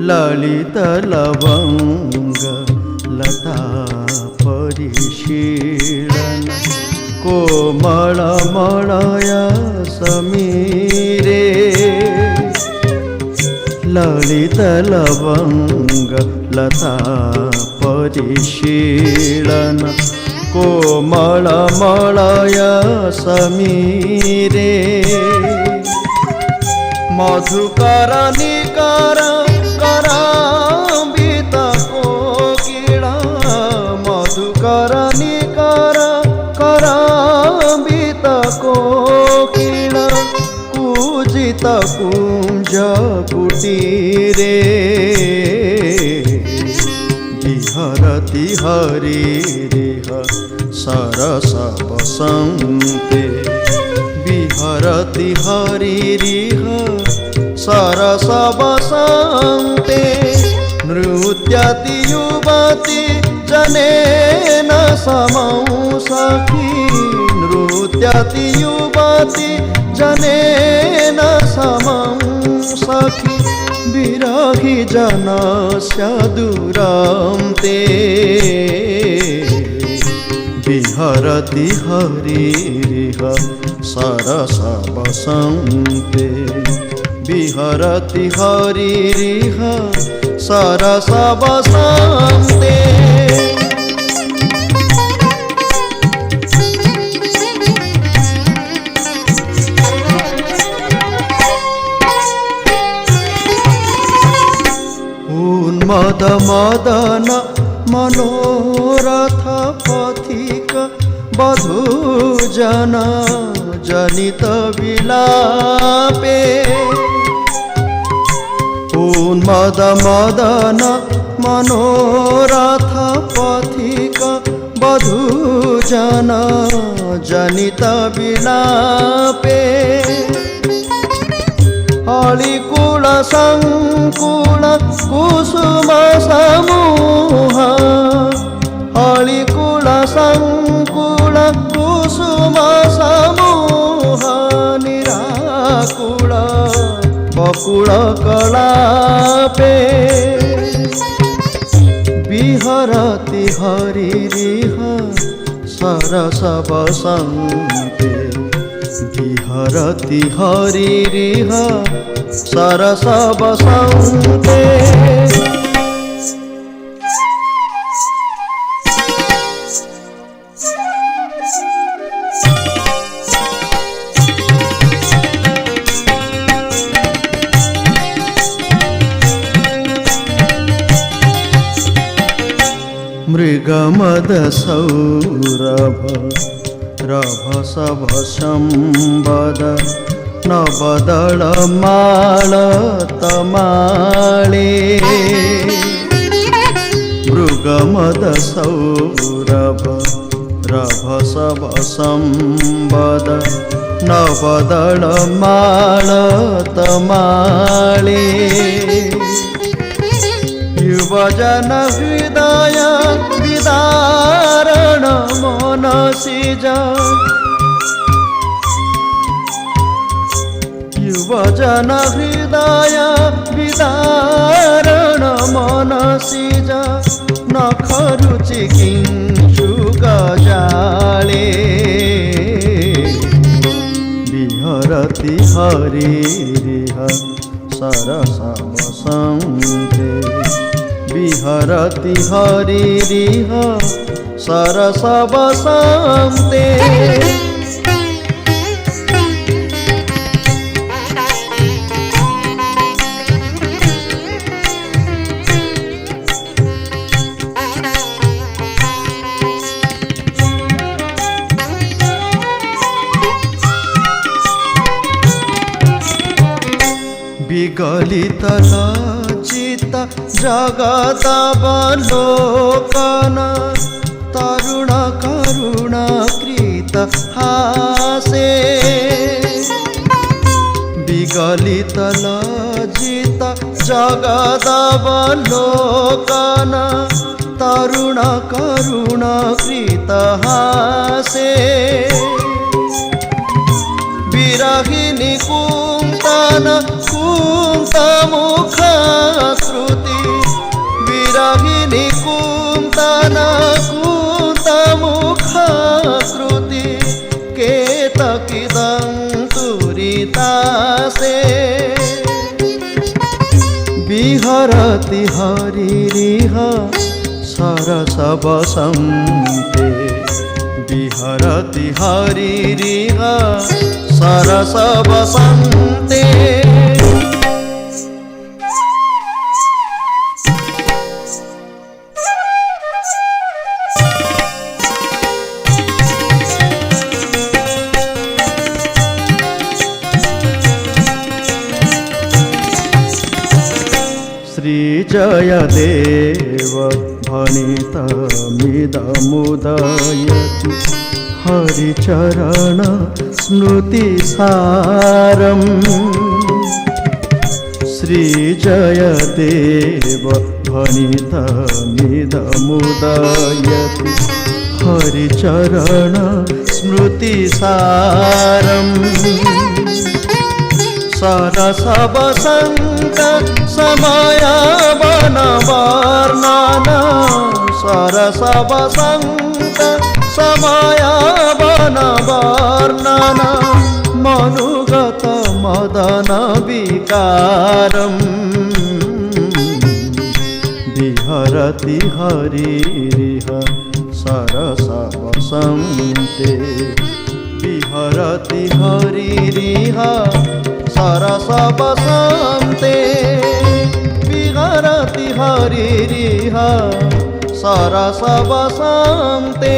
ललित लवंग लता परिशीलन कोमल मलय समीरे ललित लवंग लता परिशीलन कोमल मलय समीरे मधुकर निकर कराम्बित कोकिला मधुकर निकर कराम्बित कोकिला कूजित कुंज कुटीरे विहरति हरिरिह सरस वसन्ते विहरति हरिरिह सरस वसन्ते नृत्यति युवती जनेन समौ सखी नृत्यति युवती जनेन समं सखी विरहि जनस्य दूरं ते विहरति हरिरिह सरस वसन्ते विहरति हरिरिह सरस वसन्ते उन्मद मदन मनोरथ पथिक वधूजन जनित विलापे उन्मद मदन मनोरथ पथिक वधूजन जनित विलापे अलिकुल संकुल कुसुम समूह अलिकुल संकुल कुसुम समूह निराकुल बकुल कलापे विहरति हरिरिह सरस वसन्ते विहरति हरिरिह सरस वसन्ते मृगमद सौरभ रभसभ संवद नवदल माल तमाले मृगमद सौरभ रभसभ संवद नवदल माल तमाले युवजन हृदय विदारण मनसिज युवजन हृदय विदारण मनसिज नखरुचि किंशुक जाले विहरति हरिरिह सरस वसन्ते विहरति हरिरिह सरस वसन्ते विगलित लज्जित जगदवलोकन तरुण करुण कृत हासे विगलित लज्जित जगदवलोकन तरुण करुण कृत हासे विरहिणी कुन्तन कुन्तमुख कृति विरहिणी कुन्तला कुन्तमुखाकृति केतकिदं तुरितासे विहरति हरिरिह सरस वसन्ते विहरति हरिरिह सरस वसन्ते श्रीजयदेव भणितमिदमुदयति हरिचरण स्मृतिसारम् श्रीजयदेव भणितमिदमुदयति हरिचरण स्मृतिसारम् सरस वसन्त समयवनवर्णन सरस वसन्त समयवनवर्णन मनुगत मदन विकारम् विहरति हरिरिह सरस वसन्ते विहरति हरिरिह सरस वसन्ते विहरति हरिरिह सरस वसन्ते।